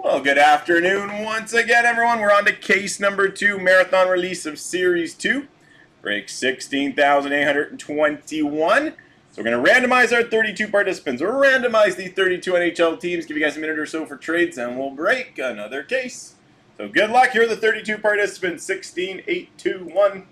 Well, good afternoon once again, everyone. We're on to case number 2, marathon release of Series 2. Break 16,821. So we're going to randomize our 32 participants. We'll randomize the 32 NHL teams, give you guys a minute or so for trades, and we'll break another case. So good luck. Here are the 32 participants, 16,821.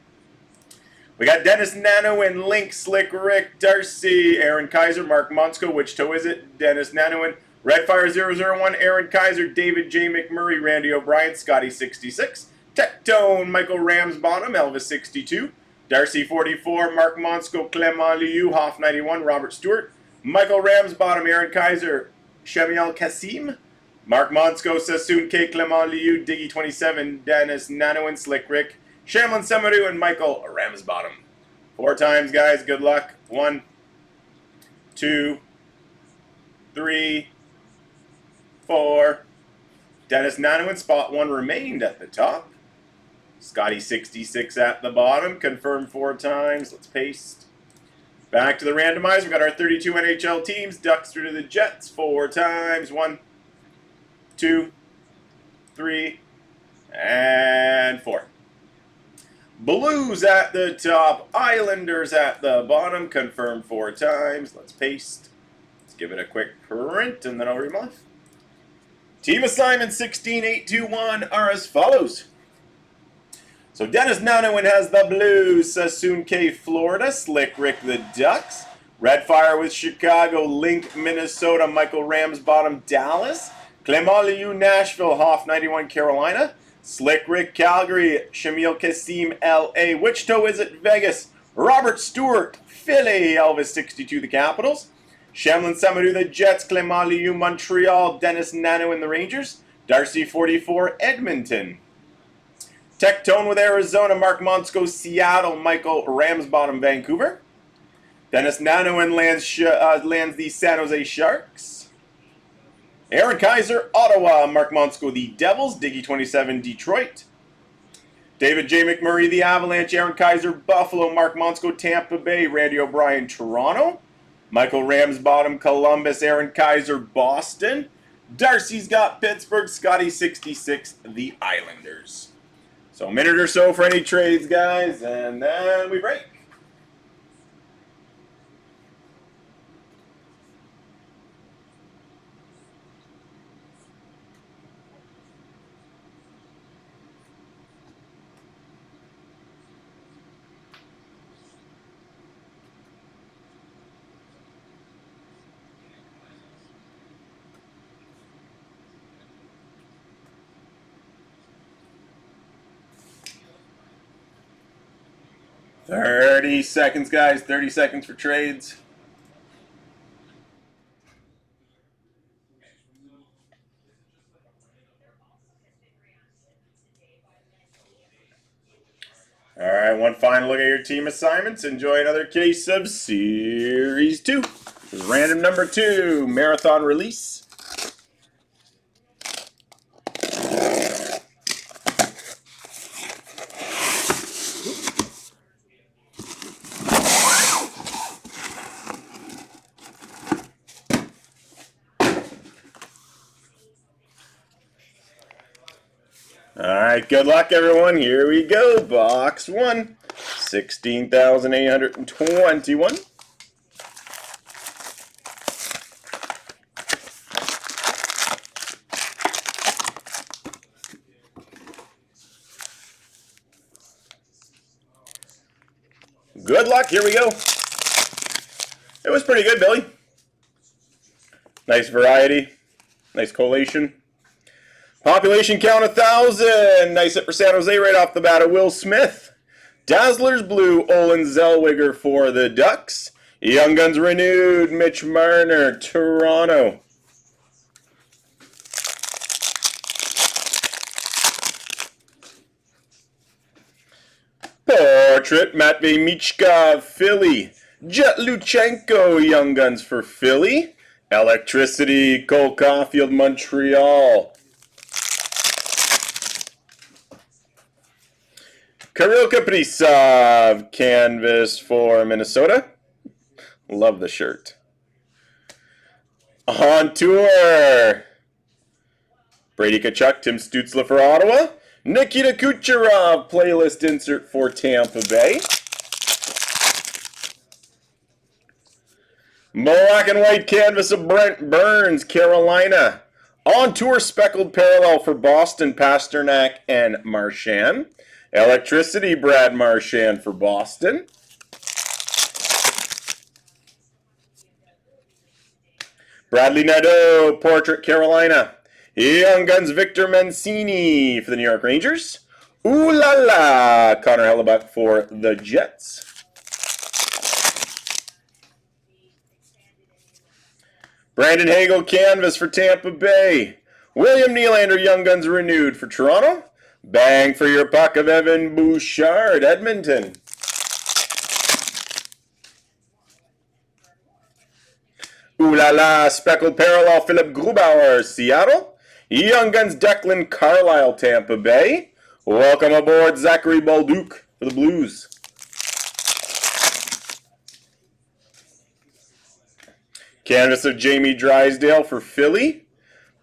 We got Dennis Nanoin, Link, Slick Rick, Darcy, Aaron Kaiser, Mark Monsko. Which toe is it? Dennis Nanoin. Redfire 001, Aaron Kaiser, David J. McMurray, Randy O'Brien, Scotty 66, Tectone, Michael Ramsbottom, Elvis 62, Darcy 44, Mark Monsko, Clement Liu, Hoff 91, Robert Stewart, Michael Ramsbottom, Aaron Kaiser, Shemiel Kassim, Mark Monsko, Sassoon K, Clement Liu, Diggy 27, Dennis Nanoin, Slick Rick, Shamlin Samaru, and Michael Ramsbottom. 4 times, guys. Good luck. 1, 2, 3, 4. Dennis Nanoin, spot 1 remained at the top. Scotty 66 at the bottom. Confirmed 4 times. Let's paste. Back to the randomizer. We've got our 32 NHL teams. Ducks through to the Jets 4 times. 1, 2, 3, and 4. Blues at the top. Islanders at the bottom. Confirmed 4 times. Let's paste. Let's give it a quick print and then I'll read them off. Team assignment 16,821 are as follows. So Dennis Nanoin has the Blues, Sassoon K, Florida, Slick Rick the Ducks, Redfire with Chicago, Link, Minnesota, Michael Ramsbottom, Dallas, Clement Liu, Nashville, Hoff 91, Carolina, Slick Rick, Calgary, Shemiel Kassim, LA, which toe is it? Vegas, Robert Stewart, Philly, Elvis 62, the Capitals, Shamlin Samaru, the Jets, Clement Liu, Montreal, Dennis Nanoin, the Rangers, Darcy 44, Edmonton. Tectone with Arizona, Mark Monsko, Seattle, Michael Ramsbottom, Vancouver. Dennis Nanoin lands the San Jose Sharks. Aaron Kaiser, Ottawa, Mark Monsko, the Devils, Diggy 27, Detroit. David J. McMurray, the Avalanche, Aaron Kaiser, Buffalo, Mark Monsko, Tampa Bay, Randy O'Brien, Toronto. Michael Ramsbottom, Columbus, Aaron Kaiser, Boston. Darcy's got Pittsburgh, Scotty 66, the Islanders. So a minute or so for any trades, guys, and then we break. $30 seconds, guys. 30 seconds for trades. All right, one final look at your team assignments. Enjoy another case of Series 2. This is random number 2, marathon release. Alright, good luck everyone. Here we go. Box 1. 16,821. Good luck. Here we go. It was pretty good, Billy. Nice variety. Nice collation. Population count 1,000. Nice hit for San Jose right off the bat of Will Smith. Dazzlers blue, Olin Zellweger for the Ducks. Young Guns renewed, Mitch Marner, Toronto. Portrait, Matvey Michka, Philly. Jet Luchenko, Young Guns for Philly. Electricity, Cole Caulfield, Montreal. Kirill Kaprizov, canvas for Minnesota. Love the shirt. On tour. Brady Tkachuk, Tim Stützle for Ottawa. Nikita Kucherov, playlist insert for Tampa Bay. Black and white canvas of Brent Burns, Carolina. On tour speckled parallel for Boston, Pasternak and Marchand. Electricity, Brad Marchand for Boston. Bradley Nadeau, portrait, Carolina. Young Guns, Victor Mancini for the New York Rangers. Ooh la la, Connor Hellebuck for the Jets. Brandon Hagel, canvas for Tampa Bay. William Nylander, Young Guns renewed for Toronto. Bang for your puck of Evan Bouchard, Edmonton. Ooh la la, speckled parallel, Philip Grubauer, Seattle. Young Guns, Declan Carlisle, Tampa Bay. Welcome aboard, Zachary Balduke for the Blues. Canvas of Jamie Drysdale for Philly.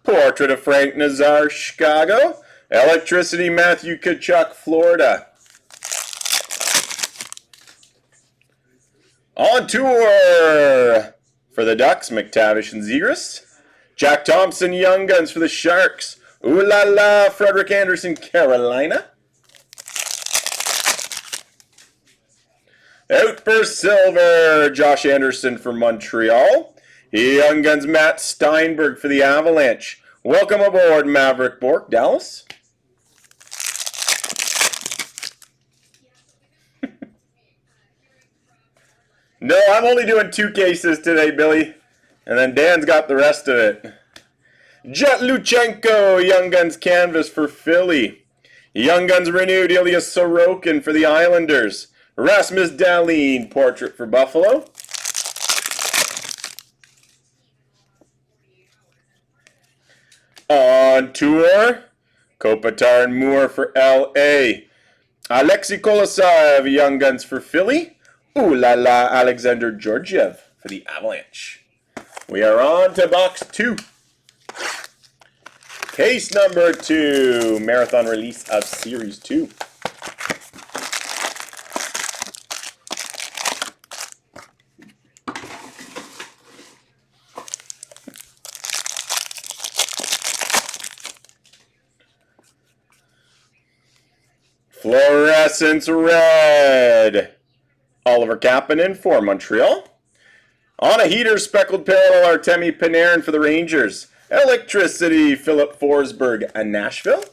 Portrait of Frank Nazar, Chicago. Electricity, Matthew Tkachuk, Florida. On tour for the Ducks, McTavish and Zegras. Jack Thompson, Young Guns for the Sharks. Ooh la la, Frederick Anderson, Carolina. Outburst Silver, Josh Anderson for Montreal. Young Guns, Matt Steinberg for the Avalanche. Welcome aboard, Maverick Bork, Dallas. No, I'm only doing 2 cases today, Billy. And then Dan's got the rest of it. Jet Luchenko, Young Guns canvas for Philly. Young Guns renewed, Ilya Sorokin for the Islanders. Rasmus Dahlin, portrait for Buffalo. On tour, Kopitar and Moore for LA. Alexei Kolosaev, Young Guns for Philly. Ooh la la, Alexander Georgiev for the Avalanche. We are on to box 2. Case number 2, marathon release of Series 2. Fluorescence red, Oliver Kapanen for Montreal. On a heater, speckled parallel, Artemi Panarin for the Rangers. Electricity, Philip Forsberg and Nashville.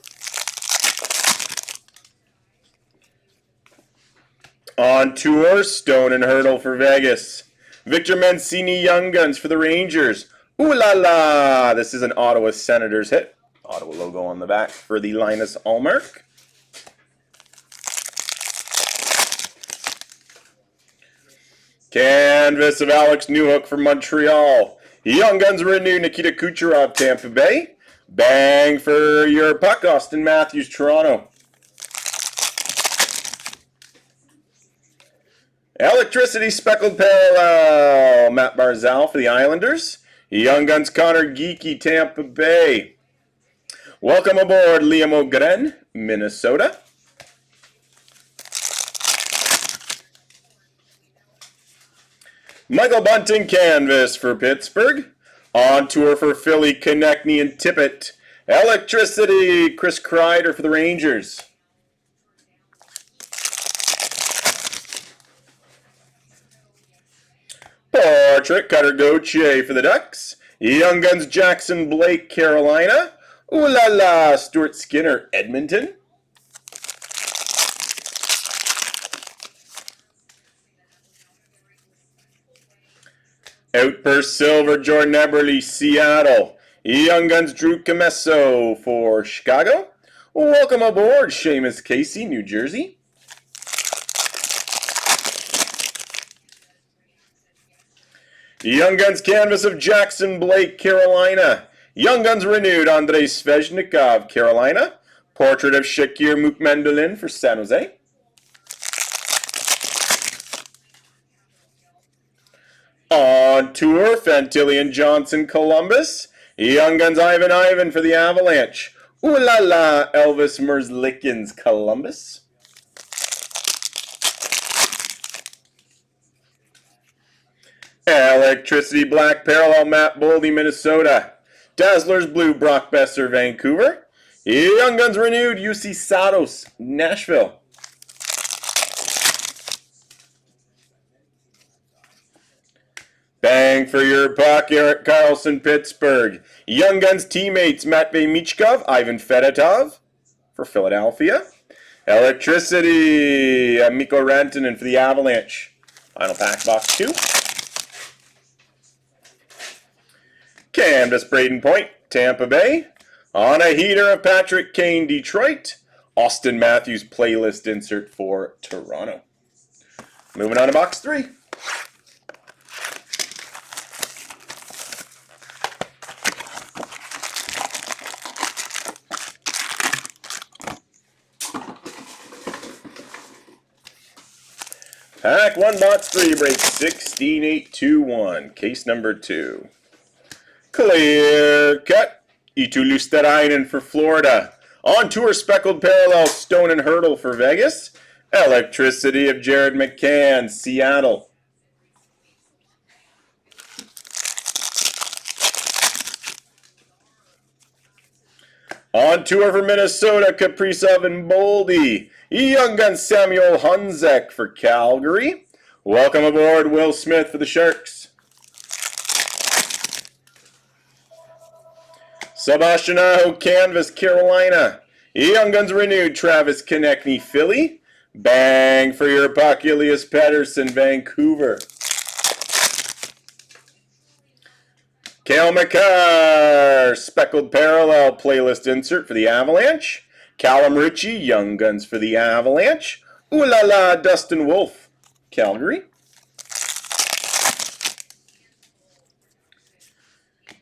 On tour, Stone and Hurdle for Vegas. Victor Mancini, Young Guns for the Rangers. Ooh la la, this is an Ottawa Senators hit. Ottawa logo on the back for the Linus Ullmark. Canvas of Alex Newhook for Montreal. Young Guns renew, Nikita Kucherov, Tampa Bay. Bang for your puck, Austin Matthews, Toronto. Electricity, speckled parallel, Matt Barzal for the Islanders. Young Guns, Connor Geeky, Tampa Bay. Welcome aboard, Liam O'Gren, Minnesota. Michael Bunting, canvas for Pittsburgh. On tour for Philly, Konechny and Tippett. Electricity, Chris Kreider for the Rangers. Portrait, Cutter Gauthier for the Ducks. Young Guns, Jackson Blake, Carolina. Ooh la la, Stuart Skinner, Edmonton. Outburst Silver, Jordan Eberle, Seattle. Young Guns, Drew Commesso for Chicago. Welcome aboard, Seamus Casey, New Jersey. Young Guns canvas of Jackson Blake, Carolina. Young Guns renewed, Andrei Svechnikov, Carolina. Portrait of Shakir Mukmendulin for San Jose. On tour, Fantillion Johnson, Columbus. Young Guns Ivan for the Avalanche. Ooh la la, Elvis Merzlikins, Columbus. Electricity Black Parallel, Matt Boldy, Minnesota. Dazzlers Blue, Brock Besser, Vancouver. Young Guns Renewed, UC Sados, Nashville. Bang for your puck, Eric Carlson, Pittsburgh. Young Guns teammates, Matvey Michkov, Ivan Fedotov for Philadelphia. Electricity, Mikko Rantanen for the Avalanche. Final pack, box 2. Canvas Braden Point, Tampa Bay. On a heater of Patrick Kane, Detroit. Austin Matthews playlist insert for Toronto. Moving on to box 3. Pack 1, box 3, break 16821, case number 2. Clear cut, Eetu Luostarinen for Florida. On tour, Speckled Parallel, Stone and Hurdle for Vegas. Electricity of Jared McCann, Seattle. On tour for Minnesota, Kaprizov and Boldy. Young Gun Samuel Hunzek for Calgary. Welcome aboard, Will Smith for the Sharks. Sebastian Aho, Canvas, Carolina. Young Guns Renewed, Travis Konechny, Philly. Bang for your puck, Elias Pettersson, Vancouver. Cale Makar, Speckled Parallel playlist insert for the Avalanche. Callum Ritchie, Young Guns for the Avalanche. Ooh la la, Dustin Wolf, Calgary.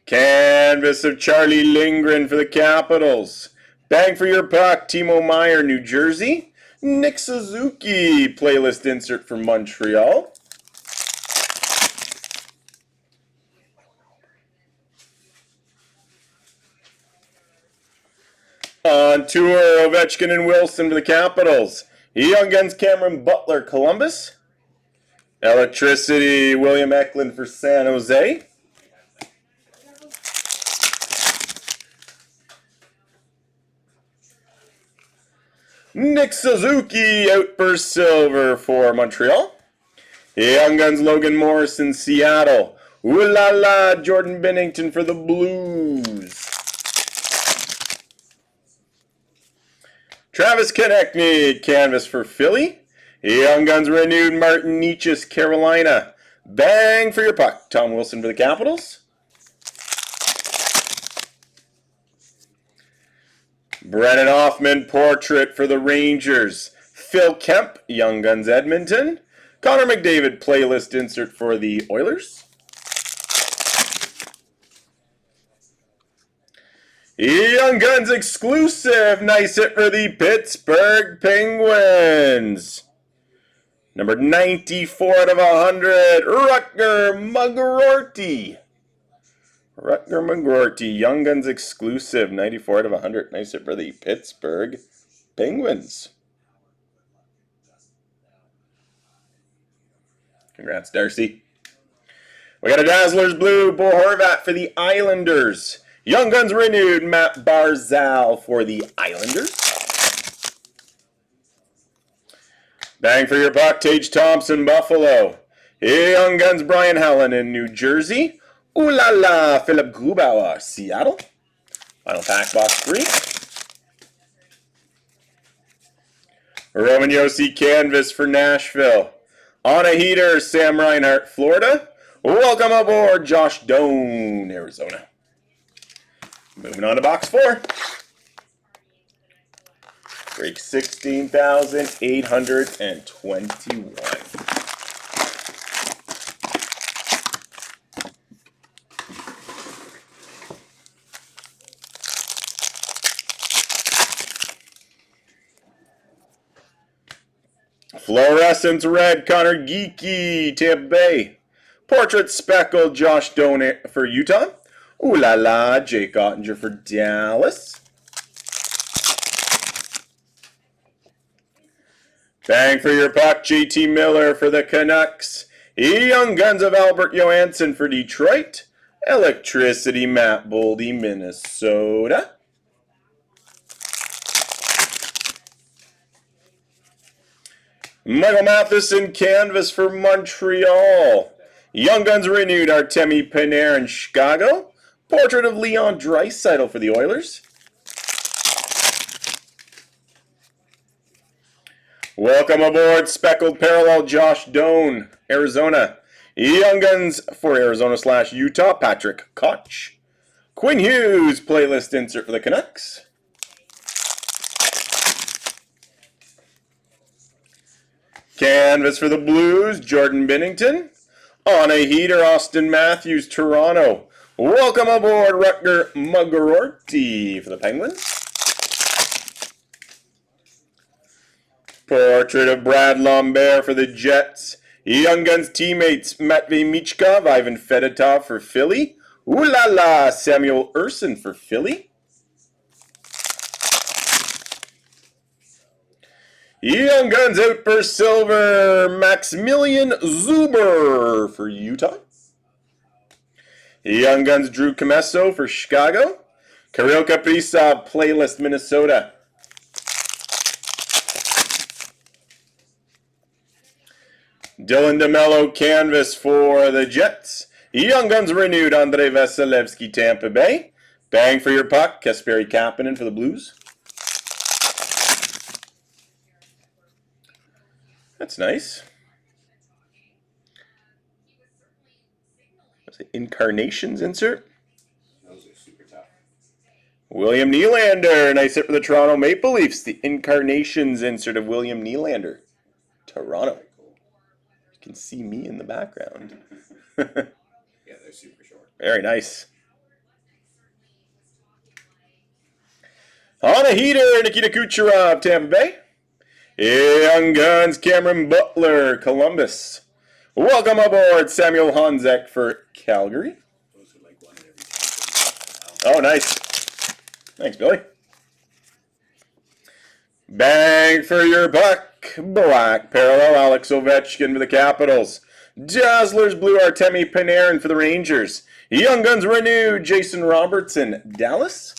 Canvas of Charlie Lindgren for the Capitals. Bang for your puck, Timo Meier, New Jersey. Nick Suzuki, playlist insert for Montreal. On tour, Ovechkin and Wilson for the Capitals. Young Guns Cameron Butler, Columbus. Electricity, William Eklund for San Jose. Nick Suzuki, Outburst Silver for Montreal. Young Guns Logan Morrison, Seattle. Ooh la la, Jordan Binnington for the Blues. Travis Konechny, Canvas for Philly. Young Guns Renewed, Martin Nietzsche's, Carolina. Bang for your puck, Tom Wilson for the Capitals. Brennan Hoffman, Portrait for the Rangers. Phil Kemp, Young Guns Edmonton. Connor McDavid, playlist insert for the Oilers. Young Guns exclusive, nice hit for the Pittsburgh Penguins. Number 94 out of 100, Rutger McGroarty. Rutger McGroarty, Young Guns exclusive, 94 out of 100. Nice hit for the Pittsburgh Penguins. Congrats, Darcy. We got a Dazzlers Blue, Bo Horvat for the Islanders. Young Guns Renewed, Matt Barzal for the Islanders. Bang for your puck, Tage Thompson, Buffalo. Young Guns Brian Helen in New Jersey. Ooh la la, Philip Grubauer, Seattle. Final pack, box 3. Roman Josi Canvas for Nashville. On a heater, Sam Reinhart, Florida. Welcome aboard, Josh Doan, Arizona. Moving on to box 4. Break 16,821. Fluorescence Red, Connor Geeky, Tampa Bay. Portrait Speckled, Josh Doan for Utah. Ooh la la, Jake Ottinger for Dallas. Bang for your puck, JT Miller for the Canucks. Young Guns of Albert Johansson for Detroit. Electricity, Matt Boldy, Minnesota. Michael Matheson, canvas for Montreal. Young Guns renewed, Artemi Panarin, Chicago. Portrait of Leon Draisaitl for the Oilers. Welcome aboard, speckled parallel, Josh Doan, Arizona. Young Guns for Arizona/Utah, Patrick Koch. Quinn Hughes, playlist insert for the Canucks. Canvas for the Blues, Jordan Binnington. On a heater, Austin Matthews, Toronto. Welcome aboard, Rutger Mugarorty for the Penguins. Portrait of Brad Lambert for the Jets. Young Guns teammates, Matvei Michkov, Ivan Fedotov for Philly. Ooh la la, Samuel Urson for Philly. Young Guns out for silver, Maximilian Zuber for Utah. Young Guns Drew Comesso for Chicago. Kirill Kaprizov, playlist, Minnesota. Dylan DeMello, canvas for the Jets. Young Guns renewed, Andrei Vasilevsky, Tampa Bay. Bang for your puck, Kasperi Kapanen for the Blues. That's nice. That's an Incarnations insert. Those are super tough. William Nylander, nice hit for the Toronto Maple Leafs. The Incarnations insert of William Nylander. Toronto. You can see me in the background. Yeah, they're super short. Very nice. On a heater, Nikita Kucherov, Tampa Bay. Young Guns, Cameron Butler, Columbus. Welcome aboard, Samuel Honzek for Calgary. Those are like one in every 10. Oh, nice. Thanks, Billy. Bang for your buck. Black parallel, Alex Ovechkin for the Capitals. Dazzlers blue, Artemi Panarin for the Rangers. Young Guns renewed, Jason Robertson, Dallas.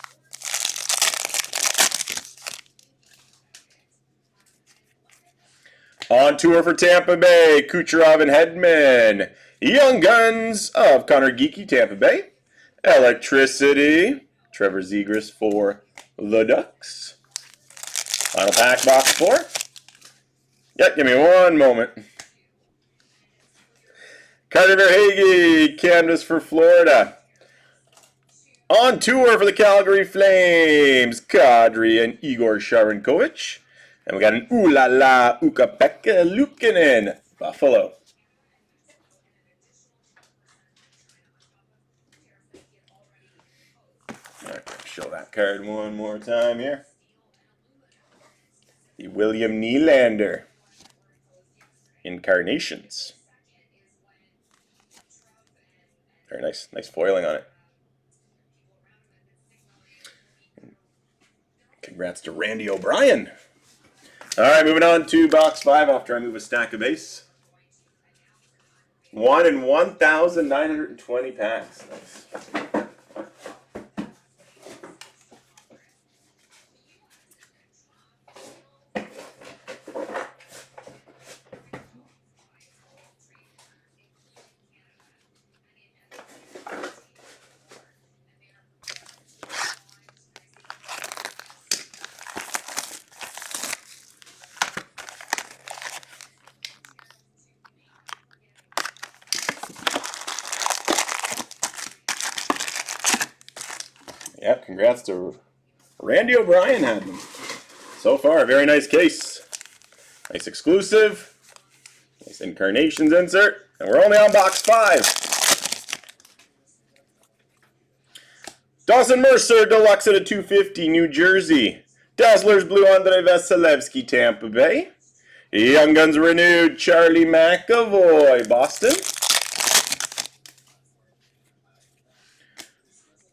On tour for Tampa Bay, Kucherov and Hedman. Young Guns of Connor Geeky, Tampa Bay. Electricity, Trevor Zegras for the Ducks. Final pack, box 4. Yep, give me one moment. Carter Verhaeghe, canvas for Florida. On tour for the Calgary Flames, Kadri and Igor Sharankovich. And we got an Ooh La La Ukko-Pekka Luukkonen, Buffalo. Alright, show that card one more time here. The William Nylander Incarnations. Very nice, nice foiling on it. Congrats to Randy O'Brien. All right, moving on to box 5 after I move a stack of base. 1 in 1,920 packs. Nice. Yep, congrats to Randy O'Brien had them. So far, a very nice case. Nice exclusive. Nice Incarnations insert. And we're only on box 5. Dawson Mercer, Deluxe at a 250, New Jersey. Dazzlers Blue, Andrei Vasilevsky, Tampa Bay. Young Guns renewed, Charlie McAvoy, Boston.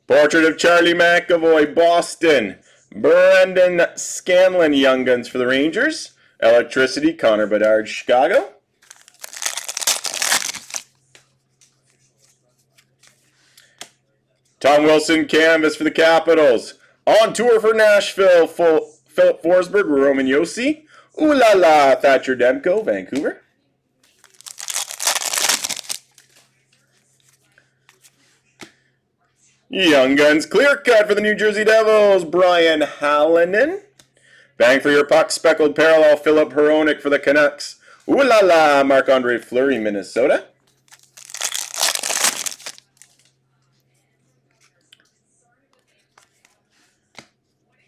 Portrait of Charlie McAvoy, Boston. Brendan Scanlon, Young Guns for the Rangers. Electricity, Connor Bedard, Chicago. Tom Wilson, canvas for the Capitals. On tour for Nashville, Philip Forsberg, Roman Josi. Ooh la la, Thatcher Demko, Vancouver. Young Guns clear cut for the New Jersey Devils, Brian Hallinan. Bang for your puck, speckled parallel, Philip Hronek for the Canucks. Ooh la la, Marc-Andre Fleury, Minnesota.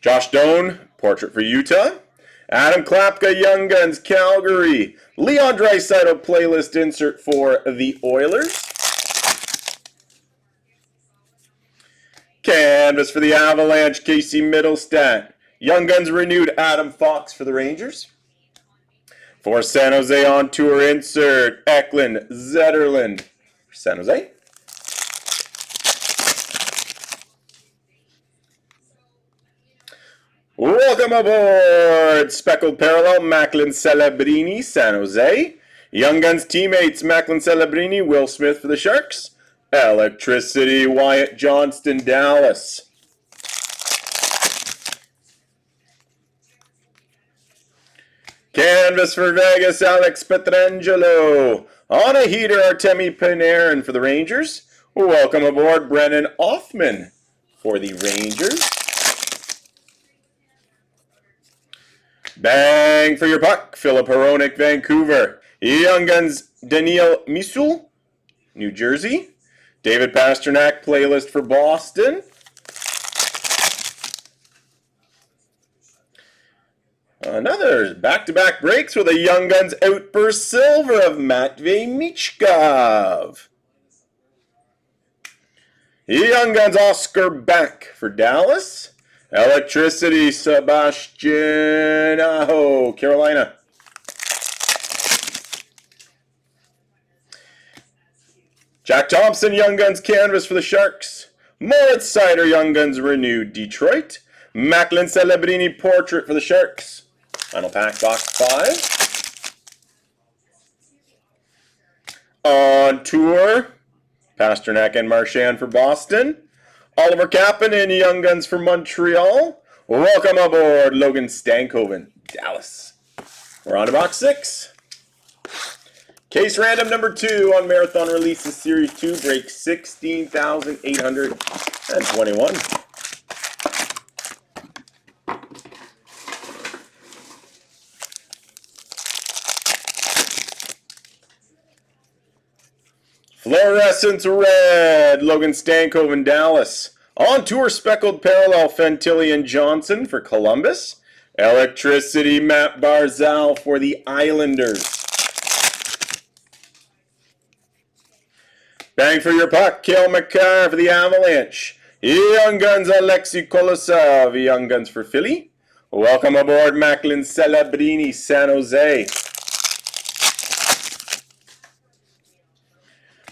Josh Doan, portrait for Utah. Adam Klapka, Young Guns, Calgary. Leon Draisaitl, playlist insert for the Oilers. Canvas for the Avalanche, Casey Middlestat. Young Guns renewed, Adam Fox for the Rangers. For San Jose on tour insert, Eklund, Zetterlund for San Jose. Welcome aboard! Speckled parallel, Macklin Celebrini, San Jose. Young Guns teammates, Macklin Celebrini, Will Smith for the Sharks. Electricity, Wyatt Johnston, Dallas. Canvas for Vegas, Alex Pietrangelo. On a heater, Artemi Panarin for the Rangers. Welcome aboard, Brennan Othman for the Rangers. Bang for your puck, Philip Hronek, Vancouver. Young Guns, Daniil Misul, New Jersey. David Pasternak, playlist for Boston. Another back-to-back breaks with a Young Guns outburst silver of Matvei Michkov. Young Guns Oscar Back for Dallas. Electricity, Sebastian Aho, Carolina. Jack Thompson, Young Guns canvas for the Sharks. Moritz Seider, Young Guns renewed, Detroit. Macklin Celebrini, portrait for the Sharks. Final pack, box 5. On tour, Pasternak and Marchand for Boston. Oliver Kapanen, Young Guns for Montreal. Welcome aboard, Logan Stankoven, Dallas. We're on to box 6. Case random number 2 on Marathon Releases Series 2, break 16,821. Fluorescence Red, Logan Stankoven, Dallas. On tour, speckled parallel, Fantilli Johnson for Columbus. Electricity, Matt Barzal for the Islanders. Bang for your puck, Cale Makar for the Avalanche. Young Guns, Alexei Kolosov, Young Guns for Philly. Welcome aboard, Macklin Celebrini, San Jose.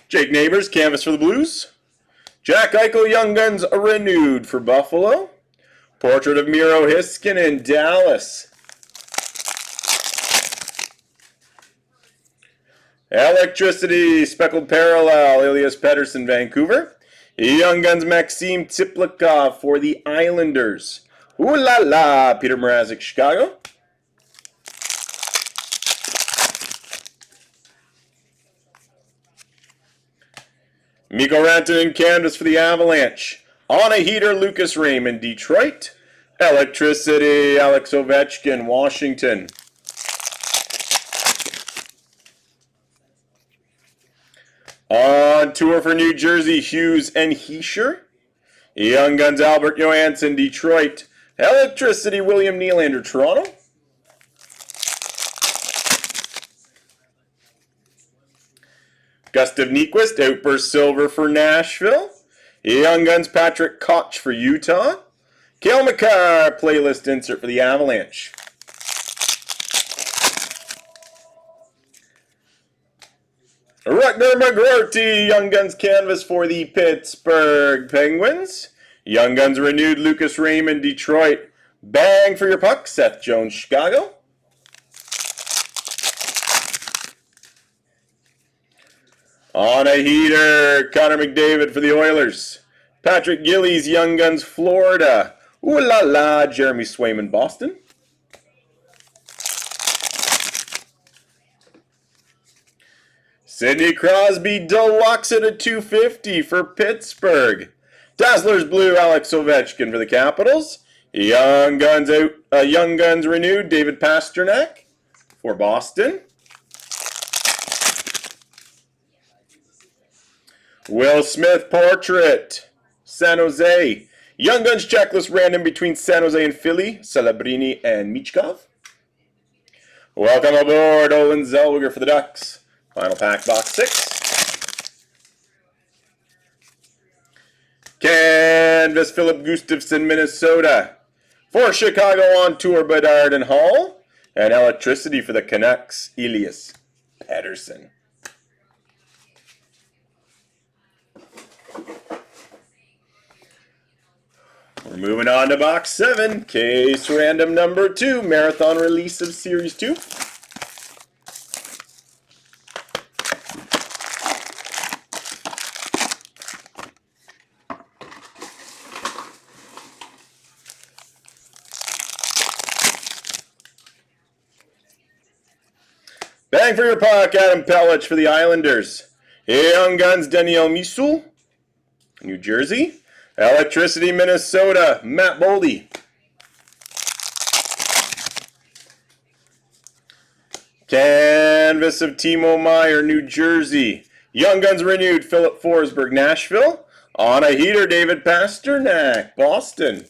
Jake Neighbors, canvas for the Blues. Jack Eichel, Young Guns renewed for Buffalo. Portrait of Miro Heiskanen, Dallas. Electricity, speckled parallel, Elias Pettersson, Vancouver. Young Guns, Maxim Tsiplikov for the Islanders. Ooh la la, Peter Mrazek, Chicago. Mikko Rantanen, canvas for the Avalanche. On a heater, Lucas Raymond, Detroit. Electricity, Alex Ovechkin, Washington. On tour for New Jersey, Hughes and Heischer. Young Guns, Albert Johansson, Detroit. Electricity, William Nylander, Toronto. Gustav Nyquist, outburst silver for Nashville. Young Guns, Patrick Koch for Utah. Cale Makar, playlist insert for the Avalanche. Rutger McGroarty, Young Guns canvas for the Pittsburgh Penguins. Young Guns renewed, Lucas Raymond, Detroit. Bang for your puck, Seth Jones, Chicago. On a heater, Connor McDavid for the Oilers. Patrick Gillies, Young Guns, Florida. Ooh la la, Jeremy Swayman, Boston. Sidney Crosby, deluxe at a 250 for Pittsburgh. Dazzlers Blue, Alex Ovechkin for the Capitals. Young Guns out. Young Guns renewed, David Pasternak for Boston. Will Smith portrait, San Jose. Young Guns checklist random between San Jose and Philly, Celebrini and Michkov. Welcome aboard, Olin Zellweger for the Ducks. Final pack, box 6. Canvas, Philip Gustafson, Minnesota. For Chicago on tour, Bedard and Hall. And electricity for the Canucks, Elias Pettersson. We're moving on to box 7. Case random number 2. Marathon release of Series 2. Bang for your puck, Adam Pellich for the Islanders. Young Guns, Daniel Misul, New Jersey. Electricity, Minnesota, Matt Boldy. Canvas of Timo Meyer, New Jersey. Young Guns renewed, Philip Forsberg, Nashville. On a heater, David Pasternak, Boston.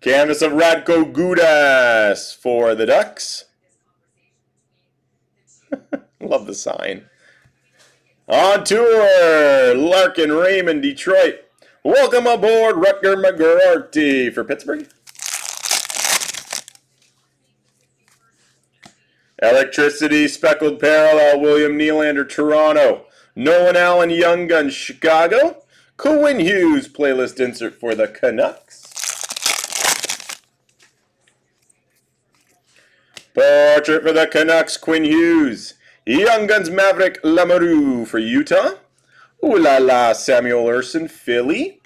Canvas of Radko Gudas for the Ducks. Love the sign. On tour, Larkin Raymond, Detroit. Welcome aboard, Rutger McGroarty for Pittsburgh. Electricity, Speckled Parallel, William Nylander, Toronto. Nolan Allen, Young Guns, Chicago. Quinn Hughes, playlist insert for the Canucks. Portrait for the Canucks, Quinn Hughes. Young Guns Maverick Lamoureux for Utah. Ooh la la, Samuel Urson, Philly.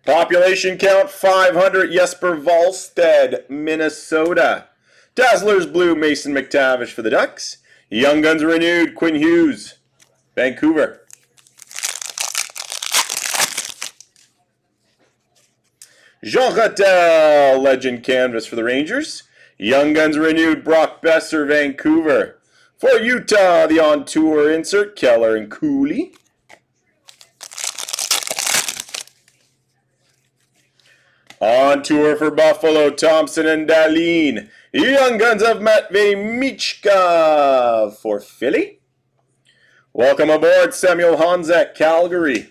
Population count 500, Jesper Wallstedt, Minnesota. Dazzlers Blue, Mason McTavish for the Ducks. Young Guns renewed, Quinn Hughes, Vancouver. Jean Rattel, Legend Canvas for the Rangers. Young Guns renewed, Brock Besser, Vancouver. For Utah, the on-tour insert, Keller and Cooley. On tour for Buffalo, Thompson and Dahlin. Young Guns of Matvei Michkov for Philly. Welcome aboard, Samuel Honzek, Calgary.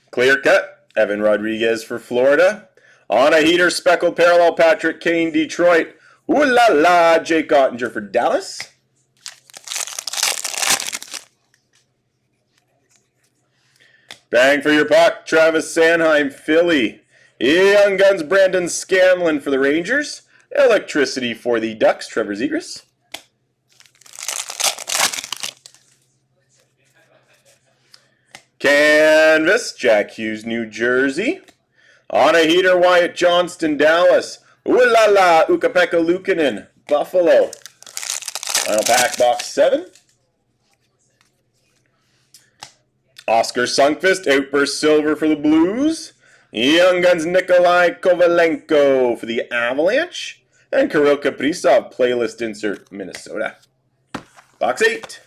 Clear cut, Evan Rodriguez for Florida. On a heater, Speckled Parallel, Patrick Kane, Detroit. Ooh la la, Jake Ottinger for Dallas. Bang for your puck, Travis Sanheim, Philly. Young Guns, Brandon Scanlon for the Rangers. Electricity for the Ducks, Trevor Zegras. Canvas, Jack Hughes, New Jersey. On a heater, Wyatt Johnston, Dallas. Ooh la la, Ukko-Pekka Luukkonen, Buffalo. Final pack, box 7. Oscar Sundqvist, Outburst Silver for the Blues. Young Guns, Nikolai Kovalenko for the Avalanche. And Kirill Kaprizov, playlist insert, Minnesota. Box 8.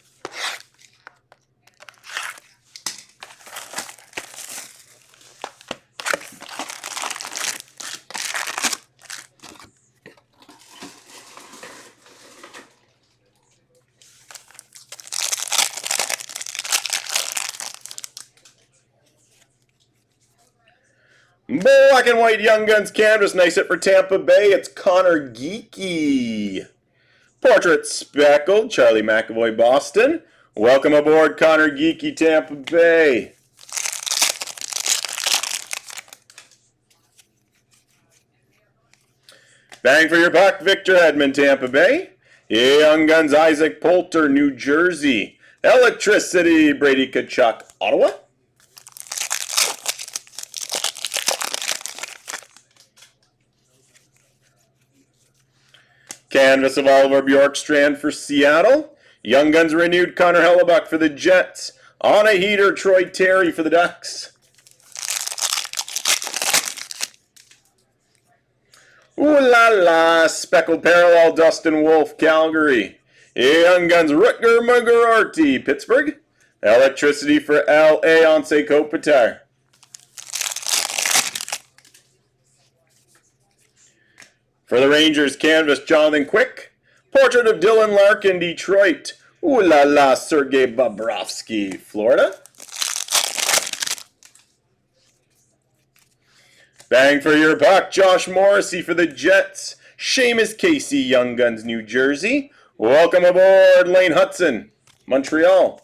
Black and white Young Guns canvas. Nice hit for Tampa Bay. It's Connor Geeky. Portrait speckled. Charlie McAvoy, Boston. Welcome aboard, Connor Geeky, Tampa Bay. Bang for your buck, Victor Hedman, Tampa Bay. Young Guns, Isaac Poulter, New Jersey. Electricity, Brady Tkachuk, Ottawa. Canvas of Oliver Bjorkstrand for Seattle. Young Guns renewed, Connor Hellebuck for the Jets. On a heater, Troy Terry for the Ducks. Ooh la la, speckled parallel, Dustin Wolf, Calgary. Young Guns, Rutger Mugararty, Pittsburgh. Electricity for LA, Anse Kopitar. For the Rangers, canvas, Jonathan Quick. Portrait of Dylan Larkin, Detroit. Ooh la la, Sergei Bobrovsky, Florida. Bang for your buck, Josh Morrissey for the Jets. Seamus Casey, Young Guns, New Jersey. Welcome aboard, Lane Hudson, Montreal.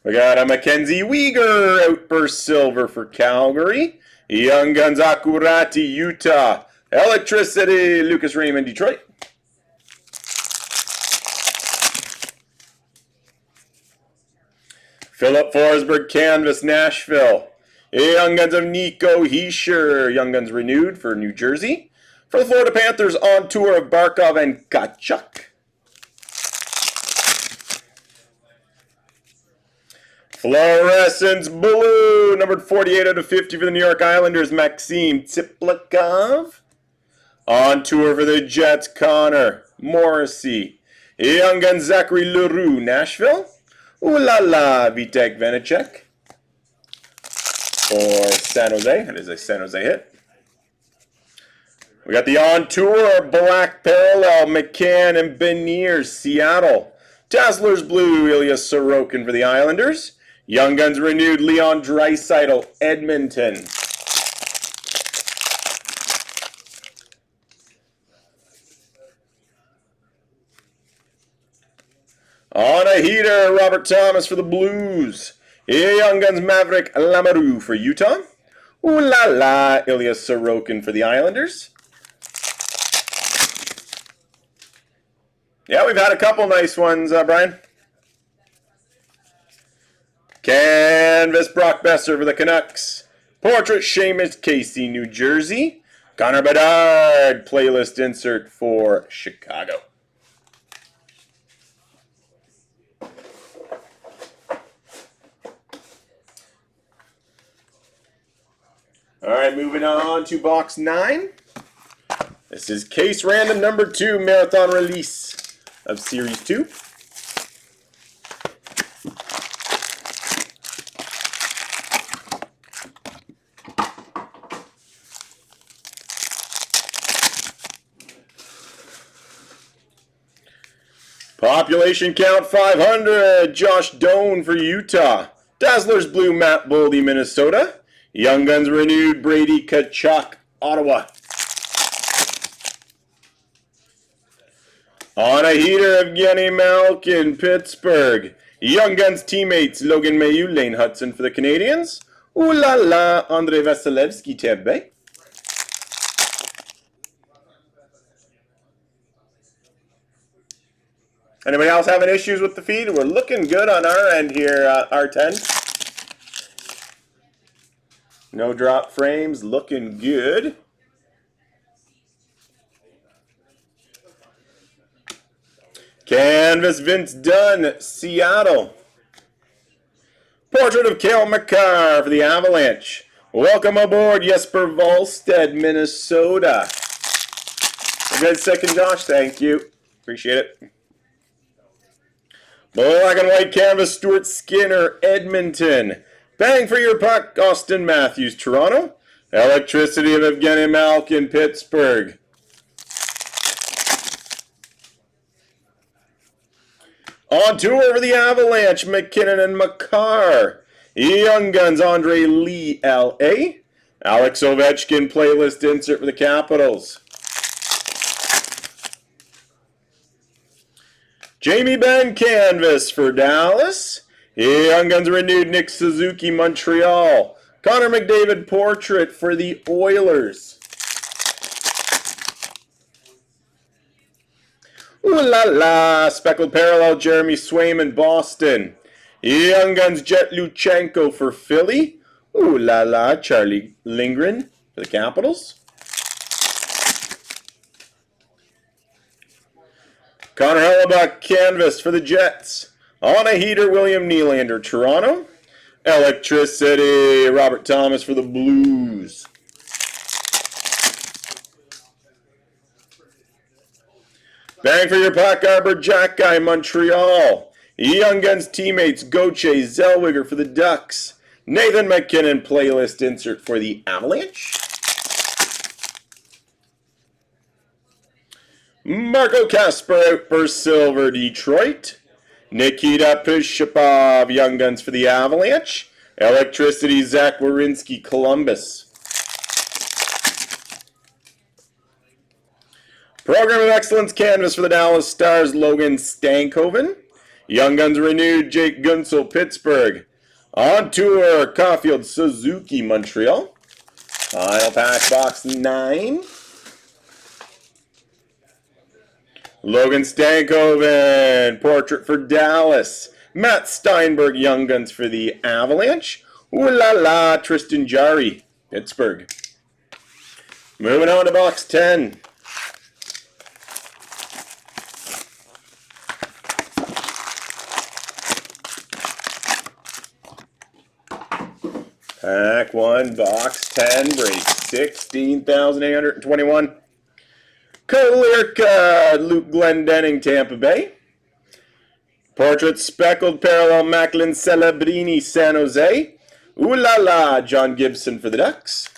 We got a Mackenzie Weegar, Outburst Silver for Calgary. Young Guns, Akurati, Utah. Electricity, Lucas Raymond, Detroit. Philip Forsberg, canvas, Nashville. Young Guns of Nico Hischier, Young Guns renewed for New Jersey. For the Florida Panthers, on tour of Barkov and Tkachuk. Fluorescence blue, numbered 48 out of 50 for the New York Islanders, Maxim Tsiplikov. On tour for the Jets, Connor Morrissey. Young Guns, Zachary Leroux, Nashville. Ooh la la, Vitek Vanacek for San Jose. That is a San Jose hit. We got the on tour black parallel, McCann and Beniers, Seattle. Dazzlers blue, Ilya Sorokin for the Islanders. Young Guns renewed, Leon Draisaitl, Edmonton. On a heater, Robert Thomas for the Blues. Young Guns Maverick Lamoureux for Utah. Ooh la la, Ilya Sorokin for the Islanders. Yeah, we've had a couple nice ones, Brian. Canvas Brock Besser for the Canucks. Portrait Seamus Casey, New Jersey. Connor Bedard, playlist insert for Chicago. All right, moving on to box 9. This is case random number 2, marathon release of Series 2. Population count 500, Josh Doan for Utah. Dazzlers blue, Matt Boldy, Minnesota. Young Guns renewed, Brady Tkachuk, Ottawa. On a heater, Evgeny Malkin, Pittsburgh. Young Guns teammates, Logan Mailloux, Lane Hudson for the Canadians. Ooh la la, Andrei Vasilevsky, Tampa Bay. Anybody else having issues with the feed? We're looking good on our end here, R10. No drop frames, looking good. Canvas Vince Dunn, Seattle. Portrait of Cale Makar for the Avalanche. Welcome aboard, Jesper Volstead, Minnesota. A good second, Josh. Thank you. Appreciate it. Black and white canvas, Stuart Skinner, Edmonton. Bang for your puck, Austin Matthews, Toronto. Electricity of Evgeny Malkin, Pittsburgh. On tour for the Avalanche, McKinnon and Makar. Young Guns, Andre Lee, L.A. Alex Ovechkin, playlist insert for the Capitals. Jamie Benn, canvas for Dallas. Young Guns renewed, Nick Suzuki, Montreal. Connor McDavid, portrait for the Oilers. Ooh la la, speckled parallel, Jeremy Swayman, Boston. Young Guns, Jet Luchenko for Philly. Ooh la la, Charlie Lindgren for the Capitals. Connor Hellebuck, canvas for the Jets. On a heater, William Nylander, Toronto. Electricity, Robert Thomas for the Blues. Bang for your puck, Arbor Jack Guy, Montreal. Young Guns teammates, Gauthier, Zellweger for the Ducks. Nathan McKinnon, playlist insert for the Avalanche. Marco Kasper, outburst silver, Detroit. Nikita Pishapov, Young Guns for the Avalanche. Electricity, Zach Werenski, Columbus. Program of Excellence canvas for the Dallas Stars, Logan Stankoven. Young Guns renewed, Jake Gunsel, Pittsburgh. On tour, Caulfield, Suzuki, Montreal. Final pack, box 9. Logan Stankoven, portrait for Dallas. Matt Steinberg, Young Guns for the Avalanche. Ooh la la, Tristan Jarry, Pittsburgh. Moving on to box 10. Pack 1, box 10, break 16,821. Kalirka, Luke Glendening, Tampa Bay. Portrait speckled parallel, Macklin Celebrini, San Jose. Ooh la la, John Gibson for the Ducks.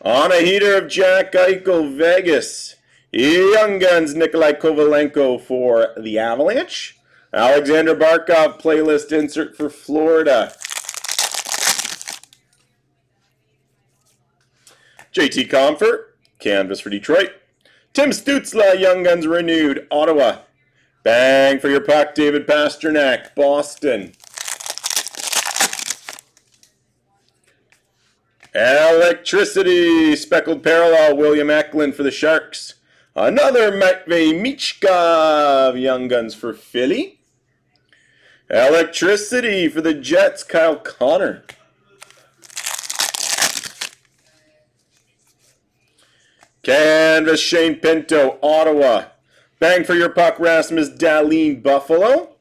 On a heater of Jack Eichel, Vegas. Young Guns, Nikolai Kovalenko for the Avalanche. Alexander Barkov, playlist insert for Florida. JT Comfort, canvas for Detroit. Tim Stützle, Young Guns renewed, Ottawa. Bang for your puck, David Pasternak, Boston. Electricity, speckled parallel, William Eklund for the Sharks. Another Matvei Michkov, Young Guns for Philly. Electricity for the Jets, Kyle Connor. Canvas, Shane Pinto, Ottawa. Bang for your puck, Rasmus Dahlin, Buffalo.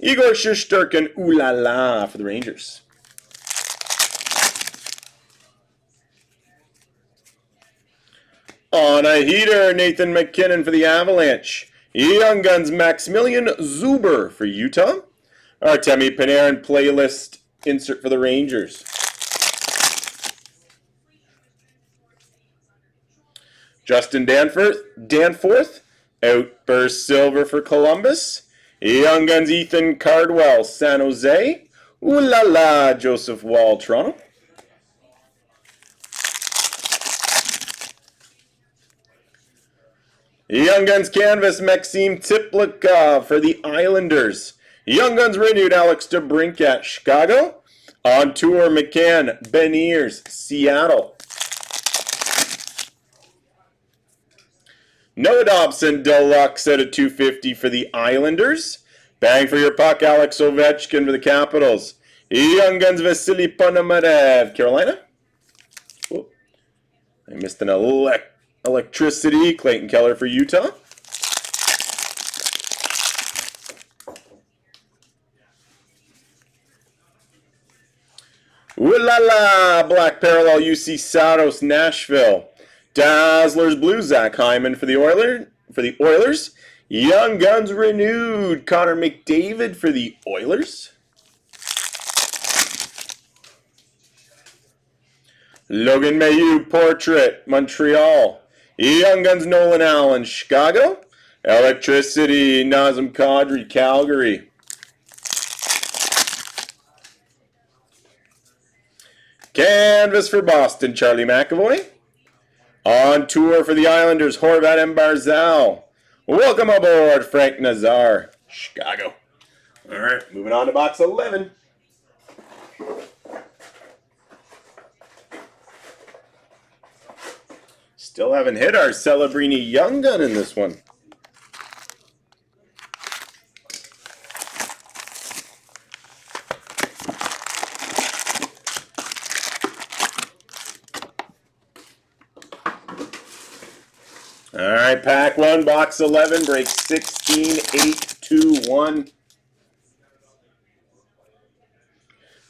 Igor Shesterkin, ooh la la for the Rangers. On a heater, Nathan McKinnon for the Avalanche. Young Guns, Maximilian Zuber for Utah. Artemi Panarin, playlist insert for the Rangers. Justin Danforth, outburst silver for Columbus. Young Guns, Ethan Cardwell, San Jose. Ooh la la, Joseph Wall, Toronto. Young Guns canvas, Maxim Tiplikov for the Islanders. Young Guns renewed, Alex DeBrincat, Chicago. On tour, McCann, Beniers, Seattle. Noah Dobson, deluxe out of 250 for the Islanders. Bang for your puck, Alex Ovechkin for the Capitals. Young Guns, Vasily Ponomarev, Carolina. Oh, I missed an electricity, Clayton Keller for Utah. Ooh la la, black parallel, UC Saros, Nashville. Dazzlers Blue, Zach Hyman for the Oilers. Young Guns renewed, Connor McDavid for the Oilers. Logan Mailloux, portrait, Montreal. Young Guns Nolan Allen, Chicago. Electricity, Nazem Kadri, Calgary. Canvas for Boston, Charlie McAvoy. On tour for the Islanders, Horvat and Barzal. Welcome aboard, Frank Nazar, Chicago. All right, moving on to box 11. Still haven't hit our Celebrini Young Gun in this one. All right, pack 1, box 11, break 16, 8, 2, 1.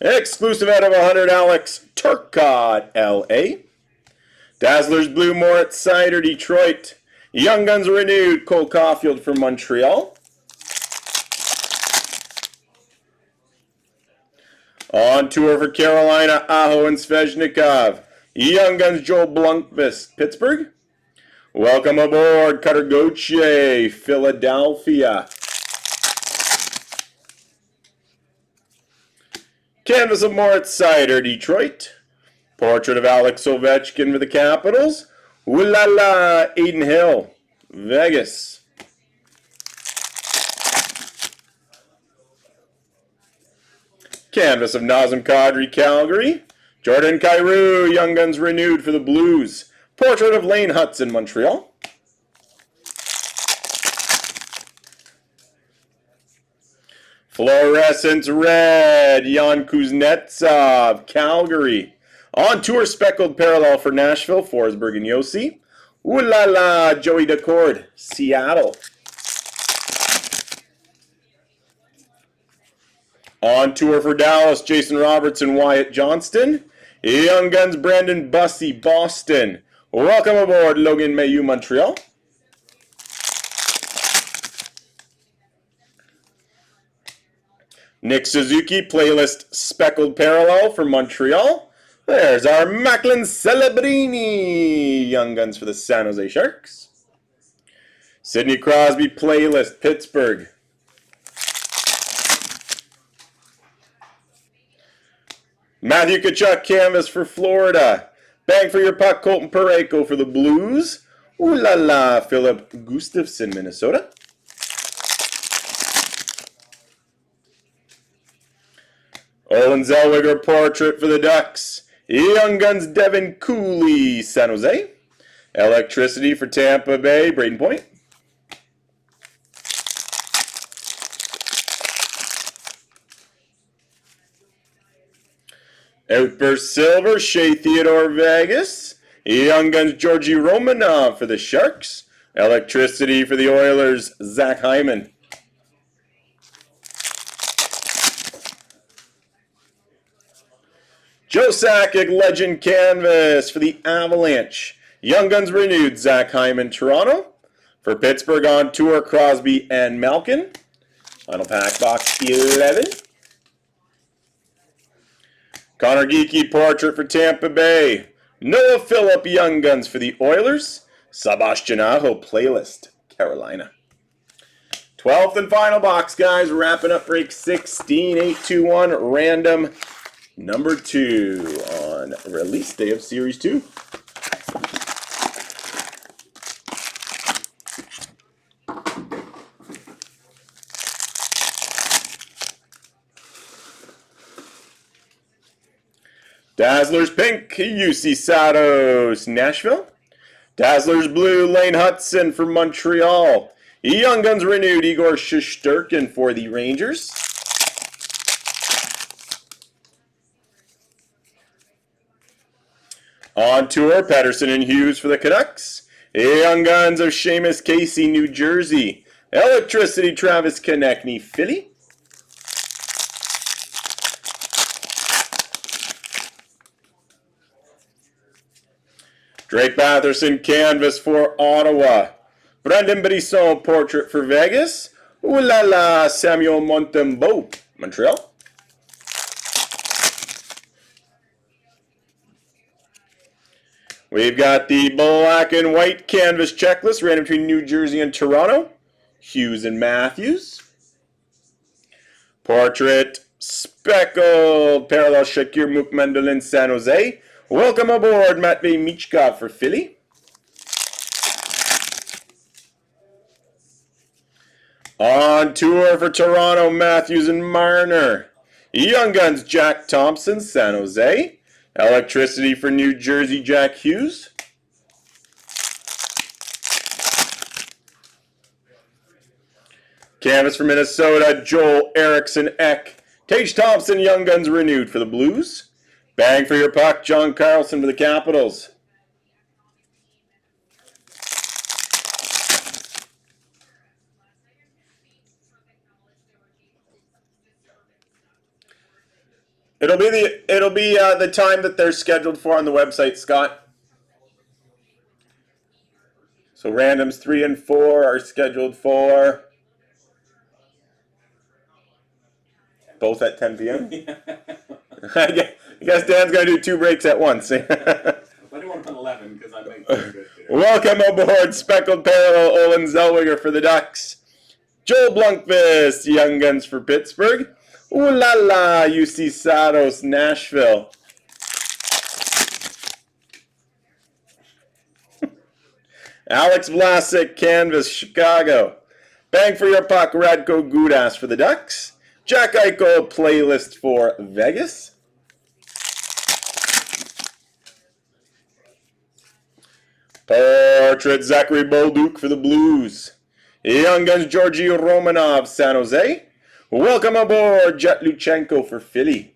Exclusive out of 100, Alex Turcotte, LA. Dazzlers Blue, Moritz Seider, Detroit. Young Guns Renewed, Cole Caulfield from Montreal. On tour for Carolina, Aho and Svechnikov. Young Guns Joel Blomqvist, Pittsburgh. Welcome aboard, Cutter Gauthier, Philadelphia. Canvas of Moritz Seider, Detroit. Portrait of Alex Ovechkin for the Capitals. Ooh la la, Aiden Hill, Vegas. Canvas of Nazem Kadri, Calgary. Jordan Kyrou, Young Guns Renewed for the Blues. Portrait of Lane Hudson, Montreal. Fluorescence Red, Jan Kuznetsov, Calgary. On tour speckled parallel for Nashville, Forsberg and Yossi. Ooh la la, Joey Decord, Seattle. On tour for Dallas, Jason Robertson, Wyatt Johnston. Young Guns Brandon Bussey, Boston. Welcome aboard, Logan Mailloux, Montreal. Nick Suzuki, playlist speckled parallel for Montreal. There's our Macklin Celebrini, Young Guns for the San Jose Sharks. Sidney Crosby, playlist, Pittsburgh. Matthew Tkachuk, canvas for Florida. Bang for your puck, Colton Parayko for the Blues. Ooh la la, Philip Gustafson, Minnesota. Olin Zellweger, portrait for the Ducks. Young Guns Devin Cooley, San Jose. Electricity for Tampa Bay, Braden Point. Outburst Silver, Shea Theodore, Vegas. Young Guns Georgi Romanov for the Sharks. Electricity for the Oilers, Zach Hyman. Joe Sakic, Legend Canvas for the Avalanche. Young Guns Renewed, Zach Hyman, Toronto. For Pittsburgh on tour, Crosby and Malkin. Final pack, box 11. Connor Geeky, portrait for Tampa Bay. Noah Phillip, Young Guns for the Oilers. Sebastian Aho, playlist, Carolina. 12th and final box, guys. Wrapping up break 16, 821, random number 2 on release day of Series 2. Dazzlers Pink, UC Satos, Nashville. Dazzlers Blue, Lane Hudson for Montreal. Young Guns Renewed, Igor Shesterkin for the Rangers. On tour, Patterson and Hughes for the Canucks. Young Guns of Seamus Casey, New Jersey. Electricity, Travis Konechny, Philly. Drake Batherson, canvas for Ottawa. Brendan Brisson, portrait for Vegas. Ooh la la, Samuel Montembeault, Montreal. We've got the black and white canvas checklist, random between New Jersey and Toronto. Hughes and Matthews. Portrait speckled parallel Shakir Mukmendel in San Jose. Welcome aboard, Matvey Michkov for Philly. On tour for Toronto, Matthews and Marner. Young Guns, Jack Thompson, San Jose. Electricity for New Jersey, Jack Hughes. Canvas for Minnesota, Joel Erickson Eck. Tage Thompson, Young Guns renewed for the Blues. Bang for your puck, John Carlson for the Capitals. It'll be the time that they're scheduled for on the website, Scott. So randoms 3 and 4 are scheduled for both at 10 p.m. I guess Dan's gonna do 2 breaks at once. I do one on 11 because I make very good there. Welcome aboard, speckled parallel Olin Zellweger for the Ducks. Joel Blunkvist, Young Guns for Pittsburgh. Ooh la la, UC Saros, Nashville. Alex Vlasic, Canvas, Chicago. Bang for your puck, Radko Gudas for the Ducks. Jack Eichel, playlist for Vegas. Portrait, Zachary Bolduc for the Blues. Young Guns, Georgi Romanov, San Jose. Welcome aboard, Jet Luchenko for Philly.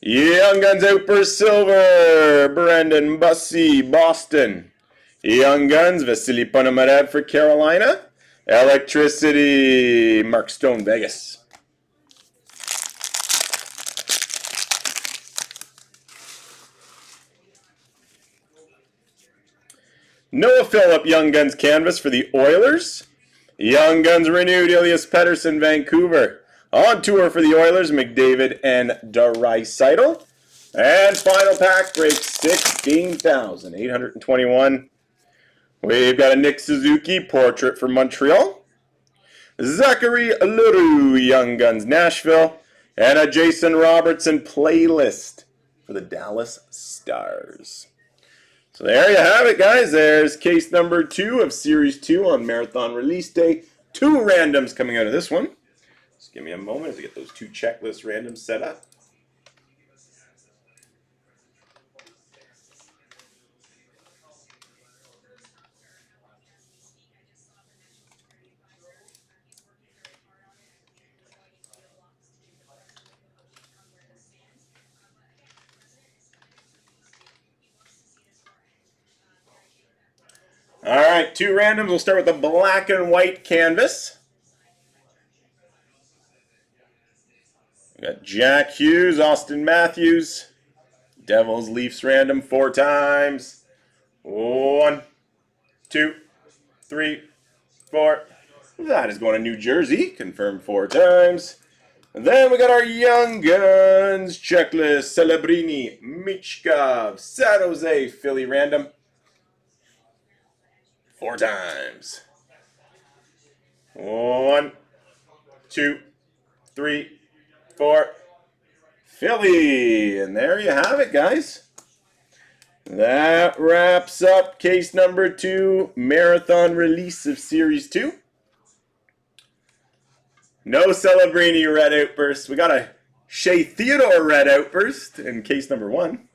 Young Guns, Outburst Silver, Brendan Bussey, Boston. Young Guns, Vasily Ponomarev for Carolina. Electricity, Mark Stone, Vegas. Noah Phillip, Young Guns canvas for the Oilers. Young Guns renewed, Elias Pettersson, Vancouver. On tour for the Oilers, McDavid and Draisaitl. And final pack break, 16,821. We've got a Nick Suzuki portrait for Montreal. Zachary Leroux, Young Guns Nashville. And a Jason Robertson playlist for the Dallas Stars. So there you have it, guys. There's case number 2 of Series 2 on Marathon Release Day. 2 randoms coming out of this one. Just give me a moment as I get those 2 checklist randoms set up. All right, 2 randoms. We'll start with the black and white canvas. We got Jack Hughes, Austin Matthews. Devils, Leafs random 4 times. 1, 2, 3, 4. That is going to New Jersey. Confirmed 4 times. And then we got our Young Guns checklist. Celebrini, Michkov, San Jose, Philly random. 4 times. 1, 2, 3, 4. Philly. And there you have it, guys. That wraps up case number 2, marathon release of Series 2. No Celebrini red outburst. We got a Shea Theodore red outburst in case number 1.